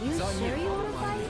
You sure you wanna fight?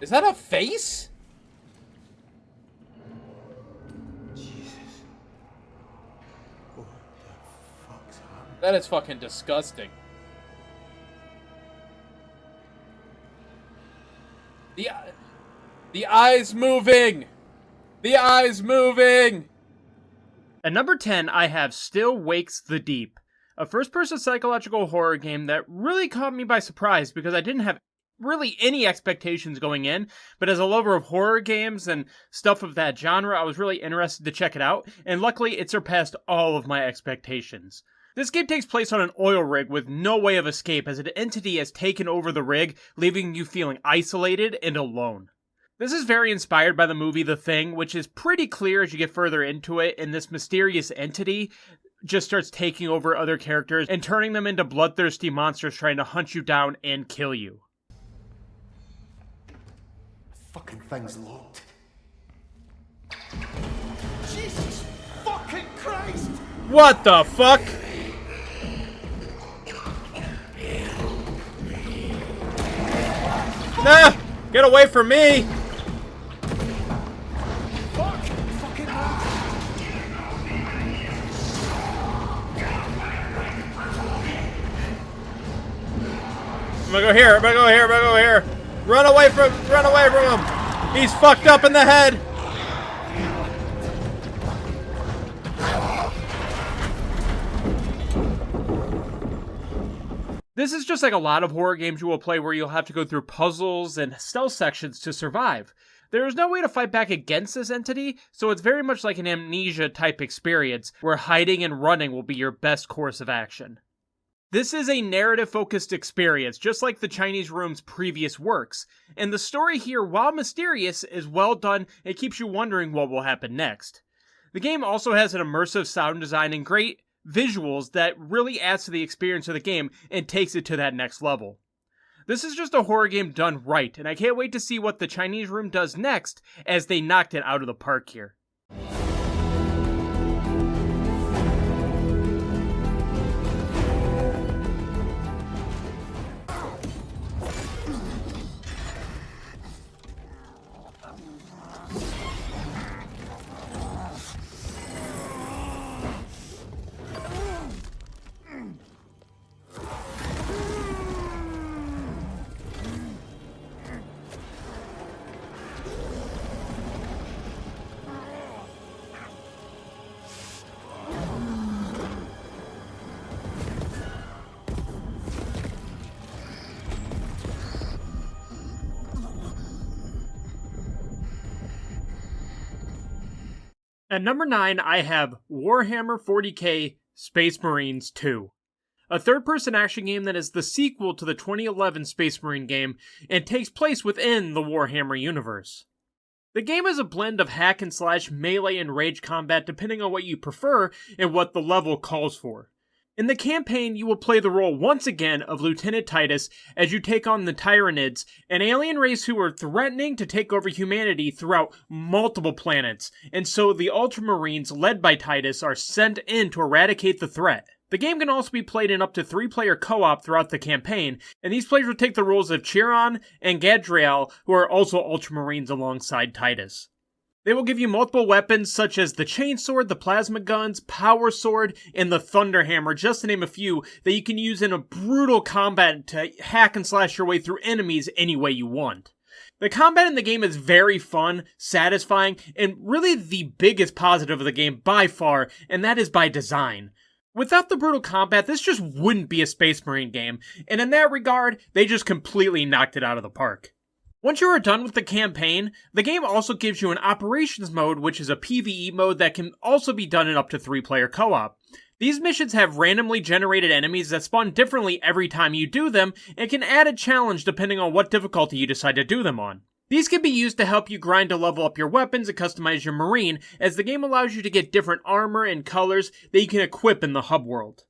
Is that a face? Jesus. What the fuck's happening? That is fucking disgusting. The eye's moving! The eye's moving! At number 10, I have Still Wakes the Deep, a first-person psychological horror game that really caught me by surprise because I didn't have really any expectations going in, but as a lover of horror games and stuff of that genre, I was really interested to check it out, and luckily it surpassed all of my expectations. This game takes place on an oil rig with no way of escape as an entity has taken over the rig, leaving you feeling isolated and alone. This is very inspired by the movie The Thing, which is pretty clear as you get further into it, and this mysterious entity just starts taking over other characters and turning them into bloodthirsty monsters trying to hunt you down and kill you. Fucking thing's locked. Jesus fucking Christ! What the fuck? Nah! Get away from me! Fuck! Fucking hell! I'm gonna go here, I'm gonna go here, I'm gonna go here. Run away from him! He's fucked up in the head! This is just like a lot of horror games you will play where you'll have to go through puzzles and stealth sections to survive. There is no way to fight back against this entity, so it's very much like an Amnesia type experience where hiding and running will be your best course of action. This is a narrative-focused experience, just like the Chinese Room's previous works, and the story here, while mysterious, is well done and keeps you wondering what will happen next. The game also has an immersive sound design and great visuals that really adds to the experience of the game and takes it to that next level. This is just a horror game done right, and I can't wait to see what the Chinese Room does next as they knocked it out of the park here. At number 9, I have Warhammer 40k Space Marines 2. A third-person action game that is the sequel to the 2011 Space Marine game and takes place within the Warhammer universe. The game is a blend of hack and slash, melee, and rage combat depending on what you prefer and what the level calls for. In the campaign, you will play the role once again of Lieutenant Titus as you take on the Tyranids, an alien race who are threatening to take over humanity throughout multiple planets, and so the Ultramarines led by Titus are sent in to eradicate the threat. The game can also be played in up to 3-player co-op throughout the campaign, and these players will take the roles of Chiron and Gadriel, who are also Ultramarines alongside Titus. They will give you multiple weapons such as the Chainsword, the Plasma Guns, Power Sword, and the Thunderhammer, just to name a few, that you can use in a brutal combat to hack and slash your way through enemies any way you want. The combat in the game is very fun, satisfying, and really the biggest positive of the game by far, and that is by design. Without the brutal combat, this just wouldn't be a Space Marine game, and in that regard, they just completely knocked it out of the park. Once you are done with the campaign, the game also gives you an Operations mode, which is a PvE mode that can also be done in up to 3-player co-op. These missions have randomly generated enemies that spawn differently every time you do them, and can add a challenge depending on what difficulty you decide to do them on. These can be used to help you grind to level up your weapons and customize your Marine, as the game allows you to get different armor and colors that you can equip in the hub world.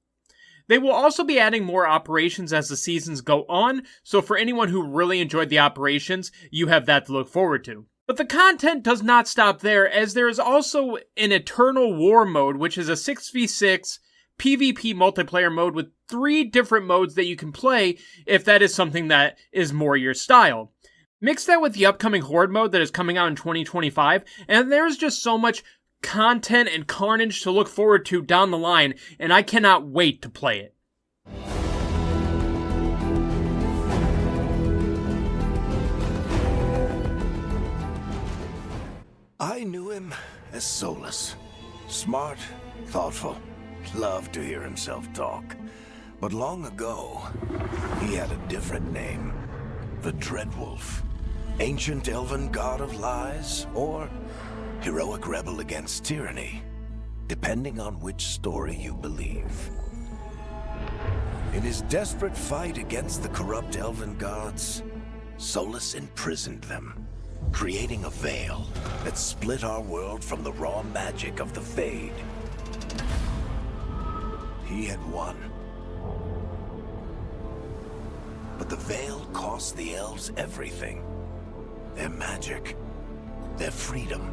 They will also be adding more operations as the seasons go on, so for anyone who really enjoyed the operations, you have that to look forward to. But the content does not stop there, as there is also an Eternal War mode, which is a 6v6 PvP multiplayer mode with 3 different modes that you can play if that is something that is more your style. Mix that with the upcoming Horde mode that is coming out in 2025, and there's just so much content and carnage to look forward to down the line, and I cannot wait to play it. I knew him as Solus. Smart, thoughtful, loved to hear himself talk. But long ago, he had a different name. The Dreadwolf. Ancient elven god of lies, or heroic rebel against tyranny, depending on which story you believe. In his desperate fight against the corrupt elven gods, Solus imprisoned them, creating a veil that split our world from the raw magic of the Fade. He had won. But the veil cost the elves everything. Their magic, their freedom,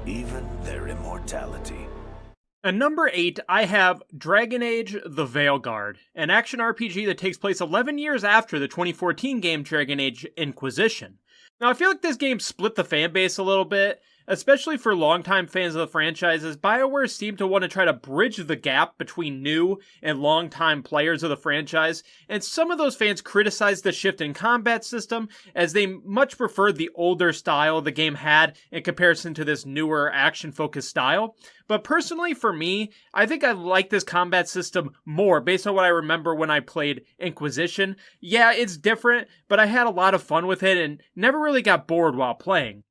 even their immortality. At number 8, I have Dragon Age: The Veilguard, an action RPG that takes place 11 years after the 2014 game Dragon Age Inquisition. Now, I feel like this game split the fanbase a little bit, especially for longtime fans of the franchises. BioWare seemed to want to try to bridge the gap between new and longtime players of the franchise, and some of those fans criticized the shift in combat system, as they much preferred the older style the game had in comparison to this newer action-focused style. But personally, for me, I think I like this combat system more based on what I remember when I played Inquisition. Yeah, it's different, but I had a lot of fun with it and never really got bored while playing.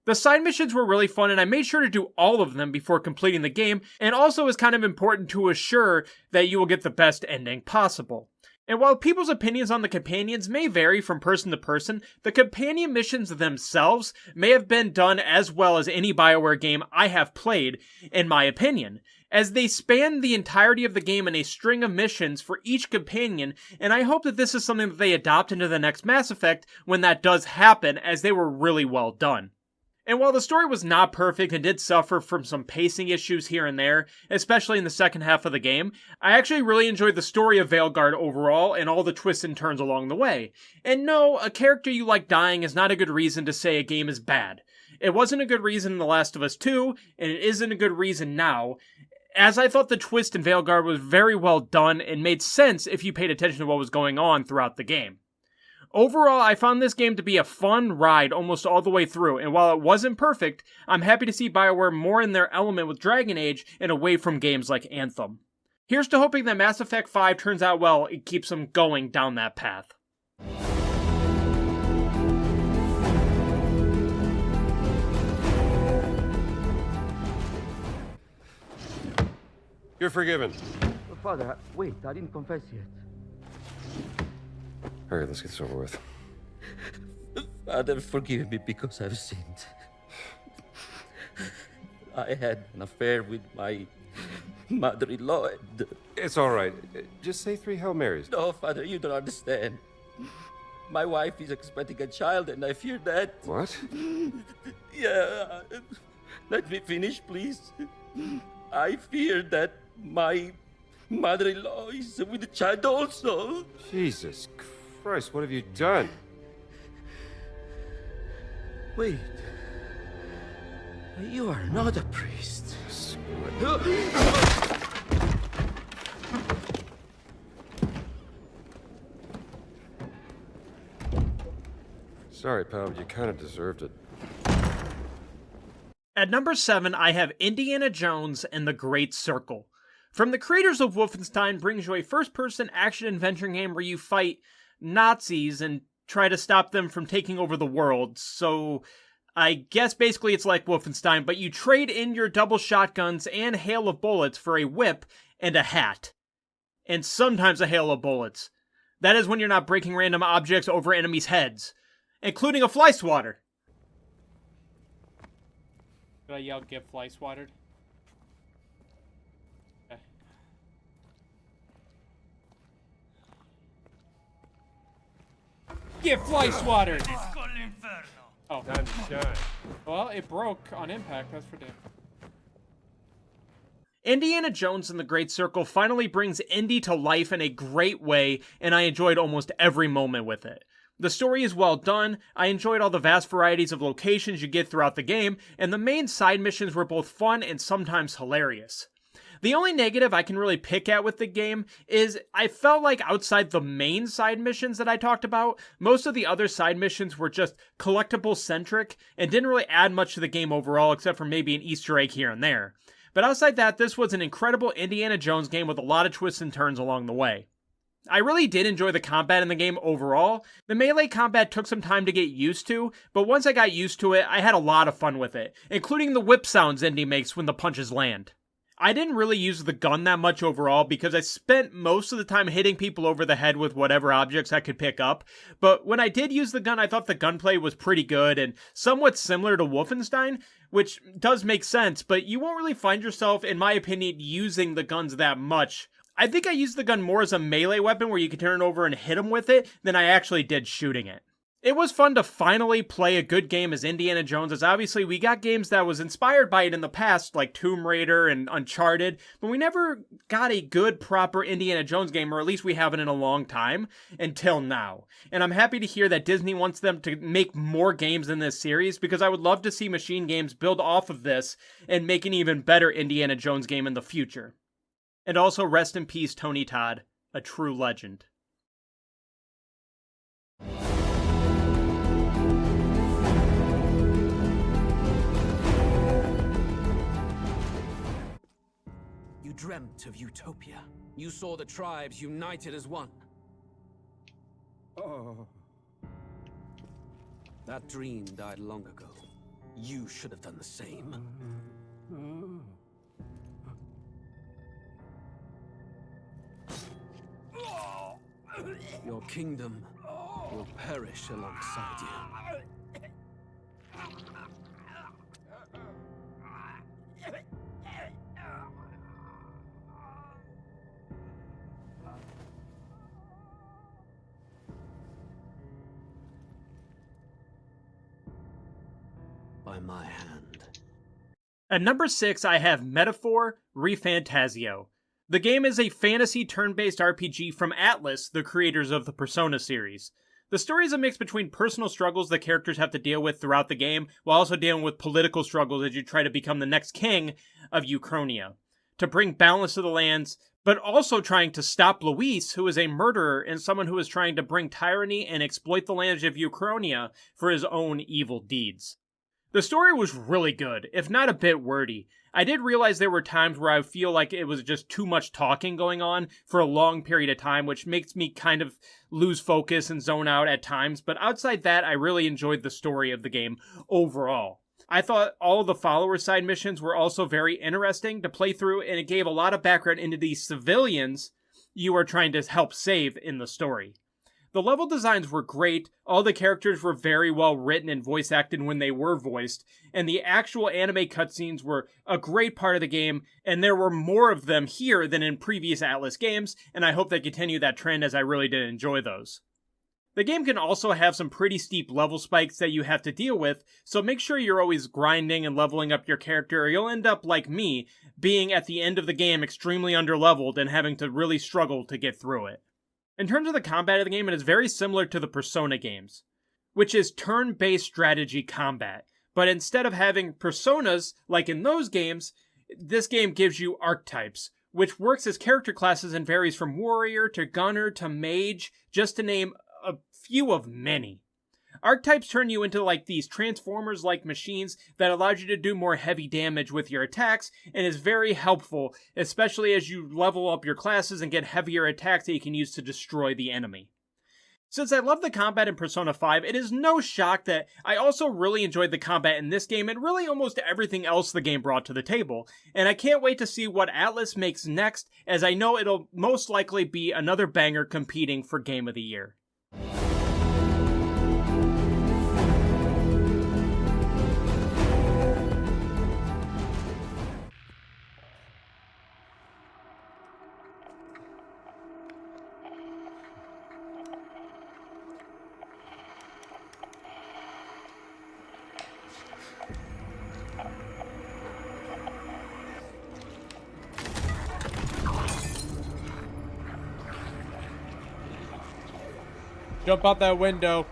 The side missions were really fun, and I made sure to do all of them before completing the game, and also is kind of important to assure that you will get the best ending possible. And while people's opinions on the companions may vary from person to person, the companion missions themselves may have been done as well as any BioWare game I have played, in my opinion, as they span the entirety of the game in a string of missions for each companion, and I hope that this is something that they adopt into the next Mass Effect when that does happen, as they were really well done. And while the story was not perfect and did suffer from some pacing issues here and there, especially in the second half of the game, I actually really enjoyed the story of Veilguard overall and all the twists and turns along the way. And no, a character you like dying is not a good reason to say a game is bad. It wasn't a good reason in The Last of Us 2, and it isn't a good reason now, as I thought the twist in Veilguard was very well done and made sense if you paid attention to what was going on throughout the game. Overall, I found this game to be a fun ride almost all the way through, and while it wasn't perfect, I'm happy to see BioWare more in their element with Dragon Age and away from games like Anthem. Here's to hoping that Mass Effect 5 turns out well and keeps them going down that path. You're forgiven. Father, wait, I didn't confess yet. All right, let's get this over with. Father, forgive me because I've sinned. I had an affair with my mother-in-law. It's all right. Just say 3 Hail Marys. No, Father, you don't understand. My wife is expecting a child, and I fear that. What? Yeah. Let me finish, please. I fear that my mother-in-law is with the child also. Jesus Christ, what have you done? Wait. You are not a priest. Sorry, pal, but you kind of deserved it. At number 7, I have Indiana Jones and the Great Circle. From the creators of Wolfenstein brings you a first-person action-adventure game where you fight Nazis and try to stop them from taking over the world. So I guess basically it's like Wolfenstein, but you trade in your double shotguns and hail of bullets for a whip and a hat. And sometimes a hail of bullets. That is when you're not breaking random objects over enemies' heads, including a fly swatter. Did I yell get fly swattered? Okay. Get fly swattered! Oh. Time to shine. Well, it broke on impact, that's for damn. Indiana Jones and the Great Circle finally brings Indy to life in a great way, and I enjoyed almost every moment with it. The story is well done, I enjoyed all the vast varieties of locations you get throughout the game, and the main side missions were both fun and sometimes hilarious. The only negative I can really pick at with the game is I felt like outside the main side missions that I talked about, most of the other side missions were just collectible-centric and didn't really add much to the game overall except for maybe an Easter egg here and there. But outside that, this was an incredible Indiana Jones game with a lot of twists and turns along the way. I really did enjoy the combat in the game overall. The melee combat took some time to get used to, but once I got used to it, I had a lot of fun with it, including the whip sounds Indy makes when the punches land. I didn't really use the gun that much overall because I spent most of the time hitting people over the head with whatever objects I could pick up, but when I did use the gun, I thought the gunplay was pretty good and somewhat similar to Wolfenstein, which does make sense, but you won't really find yourself, in my opinion, using the guns that much. I think I used the gun more as a melee weapon where you can turn it over and hit them with it than I actually did shooting it. It was fun to finally play a good game as Indiana Jones, as obviously we got games that was inspired by it in the past, like Tomb Raider and Uncharted, but we never got a good, proper Indiana Jones game, or at least we haven't in a long time, until now. And I'm happy to hear that Disney wants them to make more games in this series, because I would love to see Machine Games build off of this and make an even better Indiana Jones game in the future. And also rest in peace, Tony Todd, a true legend. You dreamt of utopia. You saw the tribes united as one. Oh. That dream died long ago. You should have done the same. Your kingdom will perish alongside you. By my hand. At number 6, I have Metaphor ReFantazio. The game is a fantasy turn-based RPG from Atlas, the creators of the Persona series. The story is a mix between personal struggles the characters have to deal with throughout the game, while also dealing with political struggles as you try to become the next king of Uchronia, to bring balance to the lands, but also trying to stop Luis, who is a murderer and someone who is trying to bring tyranny and exploit the lands of Uchronia for his own evil deeds. The story was really good, if not a bit wordy. I did realize there were times where I feel like it was just too much talking going on for a long period of time, which makes me kind of lose focus and zone out at times, but outside that, I really enjoyed the story of the game overall. I thought all of the follower side missions were also very interesting to play through, and it gave a lot of background into the civilians you are trying to help save in the story. The level designs were great, all the characters were very well written and voice acted when they were voiced, and the actual anime cutscenes were a great part of the game, and there were more of them here than in previous Atlas games, and I hope they continue that trend as I really did enjoy those. The game can also have some pretty steep level spikes that you have to deal with, so make sure you're always grinding and leveling up your character, or you'll end up, like me, being at the end of the game extremely underleveled and having to really struggle to get through it. In terms of the combat of the game, it is very similar to the Persona games, which is turn-based strategy combat, but instead of having personas like in those games, this game gives you archetypes, which works as character classes and varies from warrior to gunner to mage, just to name a few of many. Archetypes turn you into like these transformers-like machines that allow you to do more heavy damage with your attacks, and is very helpful, especially as you level up your classes and get heavier attacks that you can use to destroy the enemy. Since I love the combat in Persona 5, it is no shock that I also really enjoyed the combat in this game and really almost everything else the game brought to the table, and I can't wait to see what Atlas makes next, as I know it'll most likely be another banger competing for Game of the Year. Jump out that window.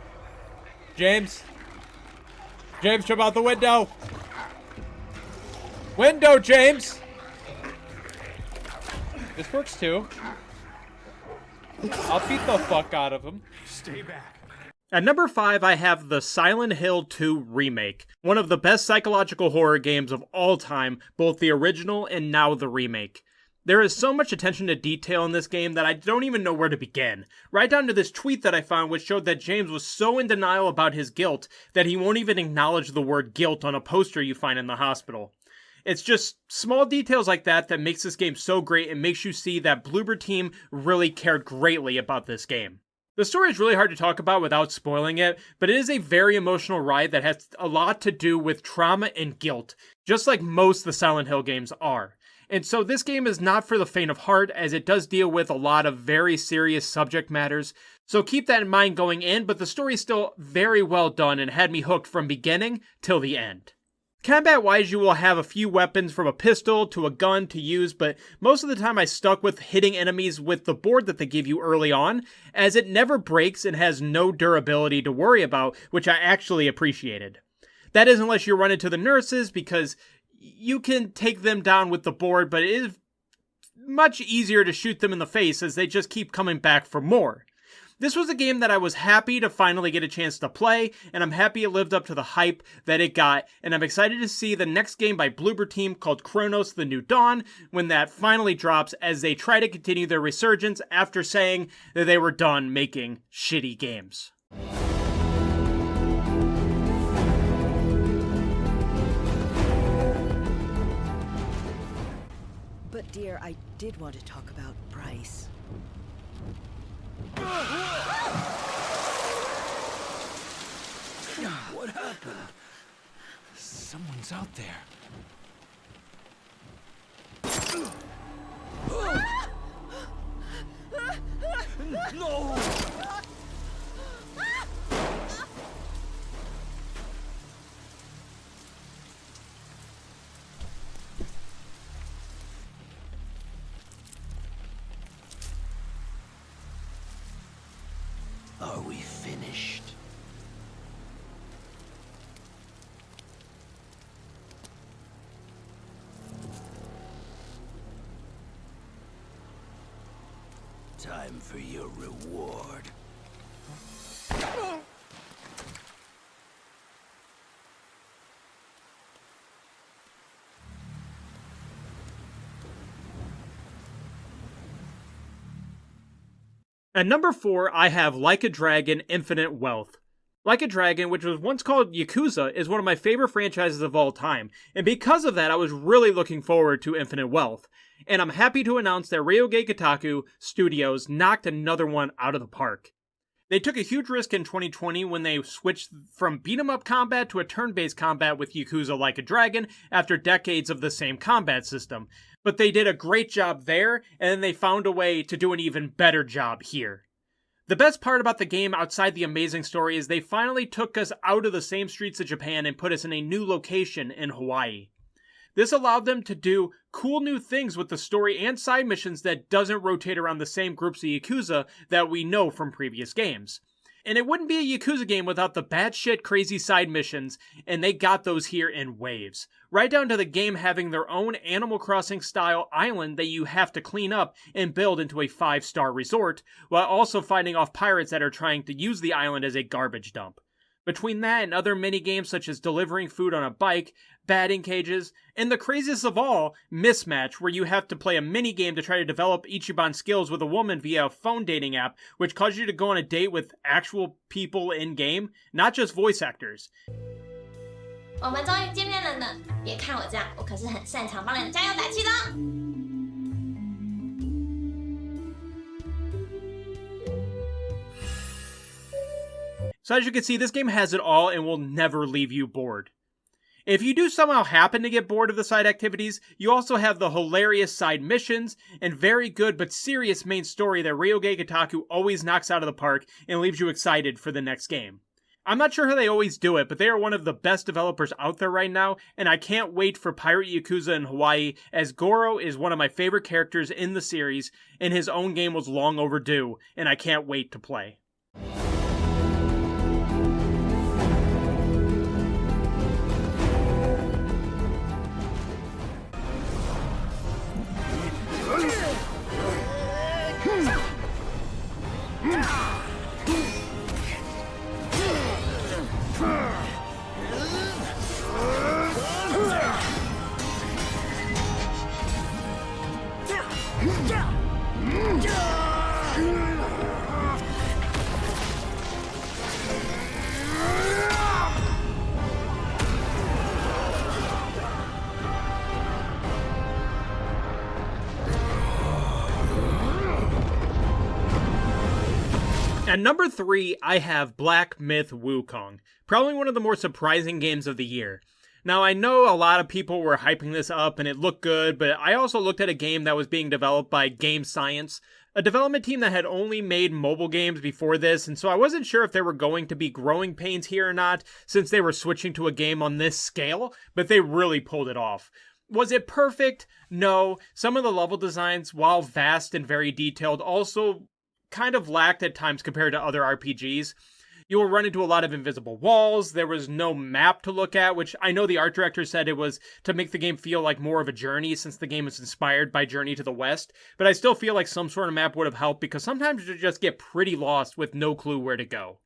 James? James, jump out the window! Window, James! This works too. I'll beat the fuck out of him. Stay back. At number 5, I have the Silent Hill 2 Remake, one of the best psychological horror games of all time, both the original and now the remake. There is so much attention to detail in this game that I don't even know where to begin. Right down to this tweet that I found which showed that James was so in denial about his guilt that he won't even acknowledge the word guilt on a poster you find in the hospital. It's just small details like that that makes this game so great and makes you see that Bloober Team really cared greatly about this game. The story is really hard to talk about without spoiling it, but it is a very emotional ride that has a lot to do with trauma and guilt, just like most of the Silent Hill games are. And so this game is not for the faint of heart, as it does deal with a lot of very serious subject matters. So keep that in mind going in, but the story is still very well done and had me hooked from beginning till the end. Combat-wise, you will have a few weapons from a pistol to a gun to use, but most of the time I stuck with hitting enemies with the board that they give you early on, as it never breaks and has no durability to worry about, which I actually appreciated. That is unless you run into the nurses, because you can take them down with the board, but it is much easier to shoot them in the face as they just keep coming back for more. This was a game that I was happy to finally get a chance to play, and I'm happy it lived up to the hype that it got, and I'm excited to see the next game by Bloober Team called Chronos: The New Dawn when that finally drops, as they try to continue their resurgence after saying that they were done making shitty games. But dear, I did want to talk about Bryce. What happened? Someone's out there. No! Are we finished? Time for your reward. At number 4, I have Like a Dragon: Infinite Wealth. Like a Dragon, which was once called Yakuza, is one of my favorite franchises of all time, and because of that I was really looking forward to Infinite Wealth. And I'm happy to announce that Ryoge Kotaku Studios knocked another one out of the park. They took a huge risk in 2020 when they switched from beat-em-up combat to a turn-based combat with Yakuza Like a Dragon after decades of the same combat system. But they did a great job there, and then they found a way to do an even better job here. The best part about the game outside the amazing story is they finally took us out of the same streets of Japan and put us in a new location in Hawaii. This allowed them to do cool new things with the story and side missions that doesn't rotate around the same groups of Yakuza that we know from previous games. And it wouldn't be a Yakuza game without the batshit crazy side missions, and they got those here in waves. Right down to the game having their own Animal Crossing style island that you have to clean up and build into a 5-star resort, while also fighting off pirates that are trying to use the island as a garbage dump. Between that and other mini-games such as delivering food on a bike, batting cages, and the craziest of all, Mismatch, where you have to play a mini-game to try to develop Ichiban skills with a woman via a phone dating app, which causes you to go on a date with actual people in-game, not just voice actors. 我们终于见面了呢！别看我这样，我可是很擅长帮人加油打气的哦。So as you can see, this game has it all and will never leave you bored. If you do somehow happen to get bored of the side activities, you also have the hilarious side missions and very good but serious main story that Ryoge Kotaku always knocks out of the park and leaves you excited for the next game. I'm not sure how they always do it, but they are one of the best developers out there right now, and I can't wait for Pirate Yakuza in Hawaii, as Goro is one of my favorite characters in the series, and his own game was long overdue, and I can't wait to play. At number 3, I have Black Myth Wukong, probably one of the more surprising games of the year. Now, I know a lot of people were hyping this up and it looked good, but I also looked at a game that was being developed by Game Science, a development team that had only made mobile games before this, and so I wasn't sure if there were going to be growing pains here or not, since they were switching to a game on this scale, but they really pulled it off. Was it perfect? No. Some of the level designs, while vast and very detailed, also kind of lacked at times compared to other RPGs. You will run into a lot of invisible walls, there was no map to look at, which I know the art director said it was to make the game feel like more of a journey since the game is inspired by Journey to the West, but I still feel like some sort of map would have helped because sometimes you just get pretty lost with no clue where to go.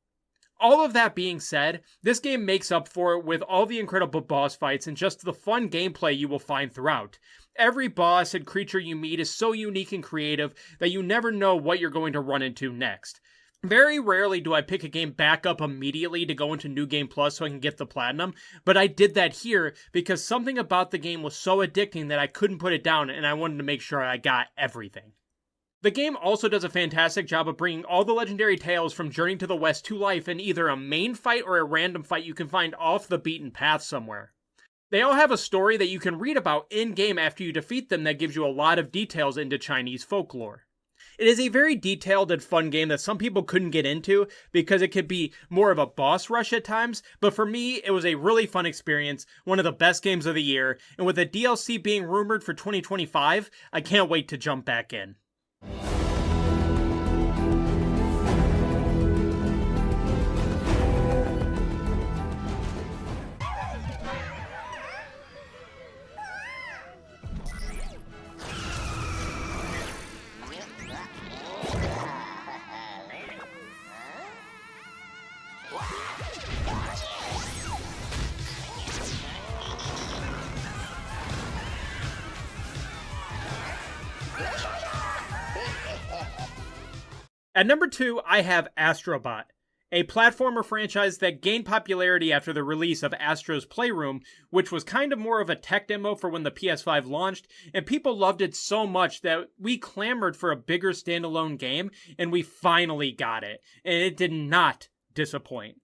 All of that being said, this game makes up for it with all the incredible boss fights and just the fun gameplay you will find throughout. Every boss and creature you meet is so unique and creative that you never know what you're going to run into next. Very rarely do I pick a game back up immediately to go into New Game Plus so I can get the platinum, but I did that here because something about the game was so addicting that I couldn't put it down and I wanted to make sure I got everything. The game also does a fantastic job of bringing all the legendary tales from Journey to the West to life in either a main fight or a random fight you can find off the beaten path somewhere. They all have a story that you can read about in-game after you defeat them that gives you a lot of details into Chinese folklore. It is a very detailed and fun game that some people couldn't get into because it could be more of a boss rush at times, but for me, it was a really fun experience, one of the best games of the year, and with the DLC being rumored for 2025, I can't wait to jump back in. At number 2, I have Astrobot. a platformer franchise that gained popularity after the release of Astro's Playroom, which was kind of more of a tech demo for when the PS5 launched, and people loved it so much that we clamored for a bigger standalone game, and we finally got it, and it did not disappoint.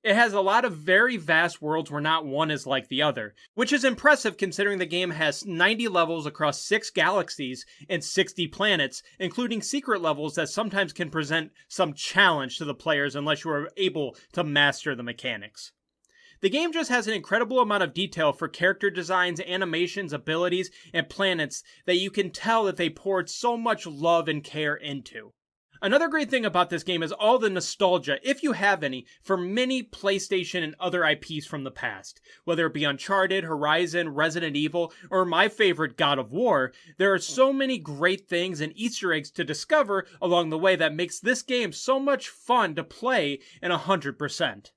It has a lot of very vast worlds where not one is like the other, which is impressive considering the game has 90 levels across 6 galaxies and 60 planets, including secret levels that sometimes can present some challenge to the players unless you are able to master the mechanics. The game just has an incredible amount of detail for character designs, animations, abilities, and planets that you can tell that they poured so much love and care into. Another great thing about this game is all the nostalgia, if you have any, for many PlayStation and other IPs from the past. Whether it be Uncharted, Horizon, Resident Evil, or my favorite, God of War, there are so many great things and Easter eggs to discover along the way that makes this game so much fun to play in 100%.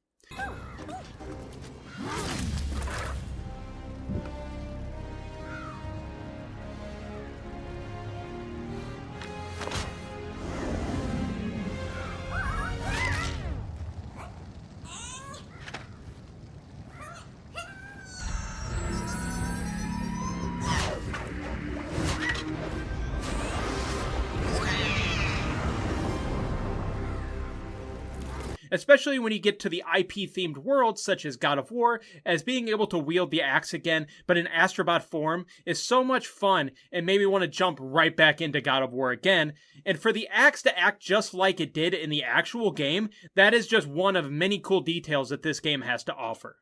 Especially when you get to the IP-themed worlds such as God of War, as being able to wield the axe again, but in Astrobot form, is so much fun and made me want to jump right back into God of War again. And for the axe to act just like it did in the actual game, that is just one of many cool details that this game has to offer.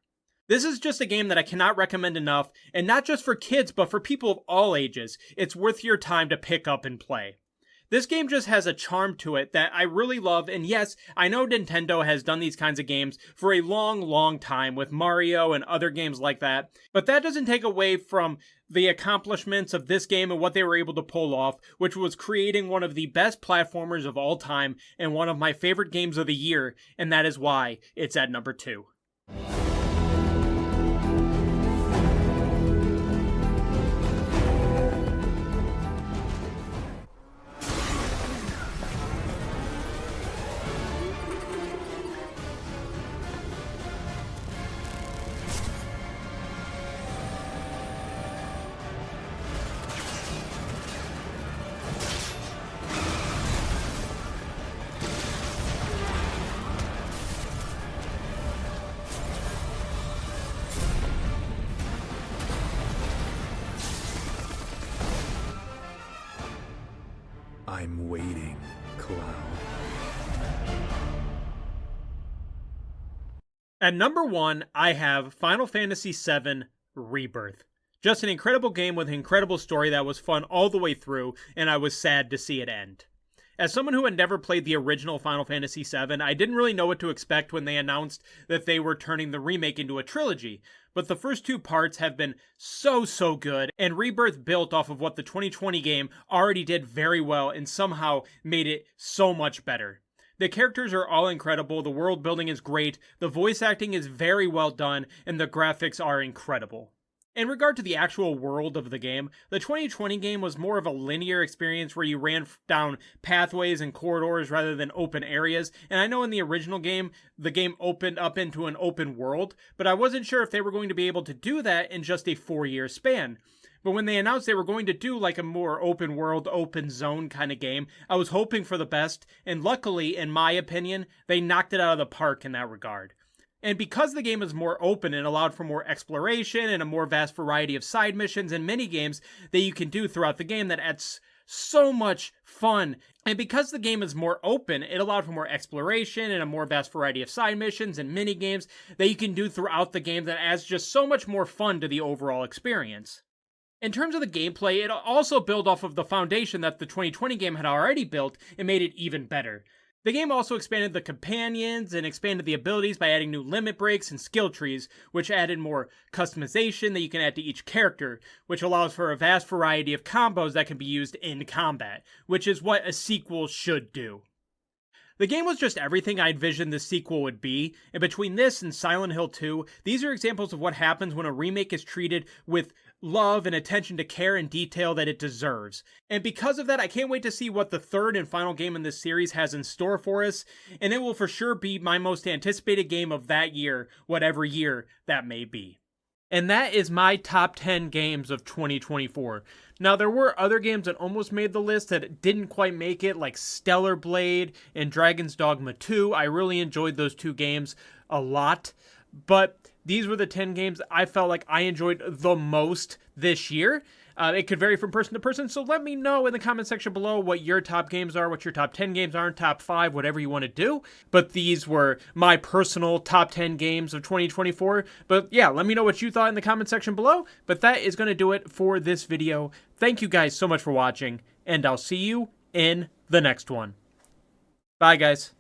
This is just a game that I cannot recommend enough, and not just for kids, but for people of all ages. It's worth your time to pick up and play. This game just has a charm to it that I really love, and yes, I know Nintendo has done these kinds of games for a long, long time with Mario and other games like that, but that doesn't take away from the accomplishments of this game and what they were able to pull off, which was creating one of the best platformers of all time and one of my favorite games of the year, and that is why it's at number 2. I'm waiting, Cloud. At number 1, I have Final Fantasy VII Rebirth. Just an incredible game with an incredible story that was fun all the way through, and I was sad to see it end. As someone who had never played the original Final Fantasy VII, I didn't really know what to expect when they announced that they were turning the remake into a trilogy, but the first 2 parts have been so good, and Rebirth built off of what the 2020 game already did very well and somehow made it so much better. The characters are all incredible, the world building is great, the voice acting is very well done, and the graphics are incredible. In regard to the actual world of the game, the 2020 game was more of a linear experience where you ran down pathways and corridors rather than open areas, and I know in the original game, the game opened up into an open world, but I wasn't sure if they were going to be able to do that in just a 4-year span. But when they announced they were going to do like a more open world, open zone kind of game, I was hoping for the best, and luckily, in my opinion, they knocked it out of the park in that regard. And because the game is more open and allowed for more exploration and a more vast variety of side missions and mini-games that you can do throughout the game, that adds so much fun. And because the game is more open, it allowed for more exploration and a more vast variety of side missions and mini-games that you can do throughout the game that adds just so much more fun to the overall experience. In terms of the gameplay, it also built off of the foundation that the 2020 game had already built and made it even better. The game also expanded the companions and expanded the abilities by adding new limit breaks and skill trees, which added more customization that you can add to each character, which allows for a vast variety of combos that can be used in combat, which is what a sequel should do. The game was just everything I envisioned the sequel would be, and between this and Silent Hill 2, these are examples of what happens when a remake is treated with love and attention to care and detail that it deserves. And because of that, I can't wait to see what the third and final game in this series has in store for us, and it will for sure be my most anticipated game of that year, whatever year that may be. And that is my top 10 games of 2024. Now, there were other games that almost made the list that didn't quite make it, like Stellar Blade and Dragon's Dogma 2. I really enjoyed those two games a lot, but these were the 10 games I felt like I enjoyed the most this year. It could vary from person to person, so let me know in the comment section below what your top games are, what your top 10 games are, top 5, whatever you want to do. But these were my personal top 10 games of 2024. But yeah, let me know what you thought in the comment section below. But that is going to do it for this video. Thank you guys so much for watching, and I'll see you in the next one. Bye, guys.